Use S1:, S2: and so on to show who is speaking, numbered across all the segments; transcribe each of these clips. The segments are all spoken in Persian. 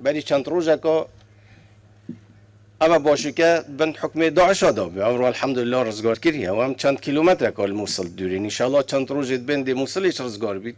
S1: بری چند روزه که اما باشه که بند حکم داعش ها دابی امرو الحمدلله رزگار کریه و هم چند کیلومتر که موصل دوری انشالله چند روزت بند موصلش رزگار بید.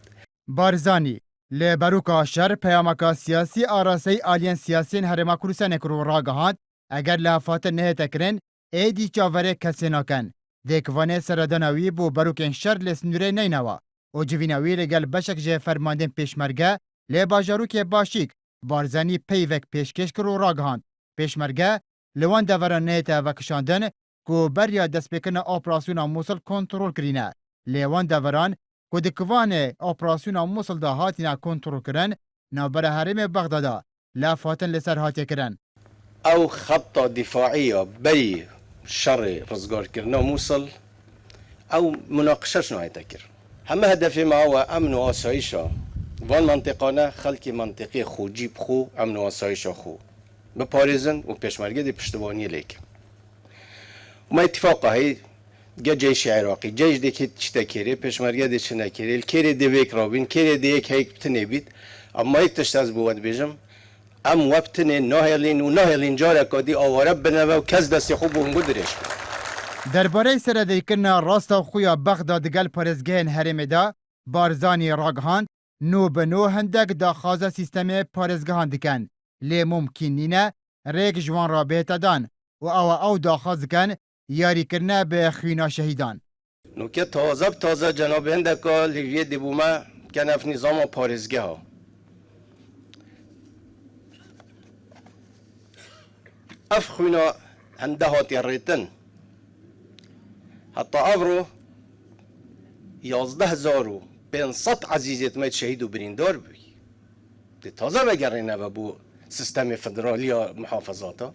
S2: بارزانی لبروکا شر پیامکا سیاسی آراسی آلین سیاسین هرما کردستان کرو راگهاند اگر لافات نه تکرن ایدی چاوره کسی نکن دیکوانه سردانوی بو بروکن شر لسنوره نینوا و جویناوی لگل بشک جه فرماندن پیشمرگه لباجارو که باشیک بارزانی پیوک پیشکش کرو راگهاند پیشمرگه لوان دوران نه تا وکشاندن کو بریا دست بکن اپراسیون موصل کنترل کرینه لوان دوران کو دکوان اپراسیون موصل دا هاتینا کنترل کرن نابر حرم بغداد لافاتن لسر هاتی کرن
S1: او خطة دفاعية بي شر رزقار كرنا موصل او مناقشة نهاية تكر هم هدفي ما هو امن واسايشة وان منطقانا خلق منطقي خو جيب خو امن واسايشة خو بپاريزن و پیشمرگه دي پشتواني ليك وما اتفاقه هي جيش عراقي جيش دي كي تشتكيري پیشمرگه دي چنكيري الكيري دي ويك رابين كيري دي يك هيك بتنبيت اما هيك تشتاز بود بيجم ام وقتنه ناهلین و ناهلین جاره کدی آواره بنوه و کس دستی خوب اون گدرش
S2: درباره سردیکن راست خویا بغداد گل پارزگهن هرم دا بارزانی راگهاند نو به نو هندک دا خازه سیستم پارزگهان دکن لی ممکن نینه ریک جوان را بهتا دان و او دا خاز کن یاری کرنه به خوینا شهیدان
S1: نو که تازه جناب هندکا لیویه دیبومه کنف نظام پارزگه ها افخونا عندها تيريتن حتى افرو 11,500 عزيزت ميت شهيد و بريندار بي دي تازه بگرنه و بو سيستم فدرالي محافظاتا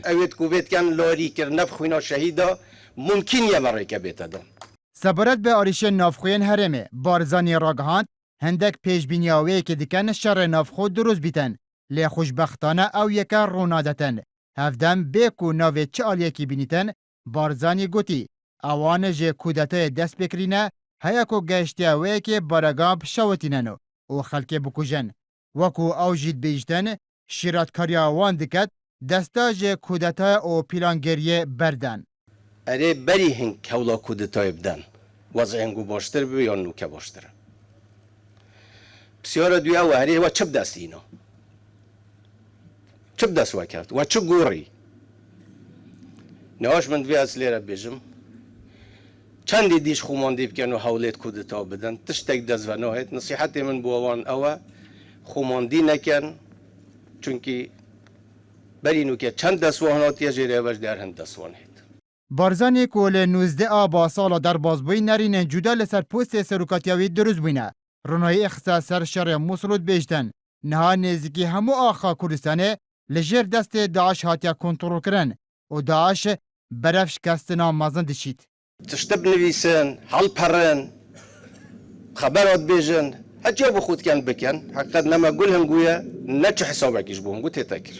S1: اوید کووید کن لاری کرنه بخوینا شهیدا ممکن یه برای که بیتا دان
S2: سبارت به آریش نافخوین هرمه بارزانی راگهاند هندک پیش بینیاوی که دکن شر نافخو دروز بیتن لی خوشبختانه او یکا رونادتن هفدم بیکو ناوی چه آلیکی بینیتن بارزانی گوتی اوان جه کودتای دست بکرینه هیاکو گشتی اوی که بارگام پشاوتیننو و خلک بکوژن وکو او جید بیجتن شیراتکاری اوان دکت دستا جه کودتای او پیلانگریه بردن
S1: اره بری هنگ کولا کودتای بدن وضع هنگو باشتر بی یا نوکه باشتر بسیار دوی او هره و چپ دست اینا چه بدست وکرد و چه گوری نهاش من دوی از لیره بیجم چندی دیش خوماندی بکن و حولید کودتا بدن تشتک دست و نهایت نصیحت من بوان اوه خوماندی نکن چونکی برینو که چند دستوانات یه جیره وش در هند دستوان هید
S2: بارزانی کول 19 آبا سالا در بازبوی نرینه جدا لسر پوست سروکاتیاوی دروز بینه رونای اختصاص سر شر موصلود بیجتن نها نزدیکی همو آخا کردستانه لجر دست داعش هاتیا کنترل کرن و داعش برفش کستنا مازن دشید
S1: تشتب نویسن حل پرن خبرات بیجن هجا بخود کن بکن حقیقت نما گل هنگویا نچه حسابکیش بو هنگو تیتاکر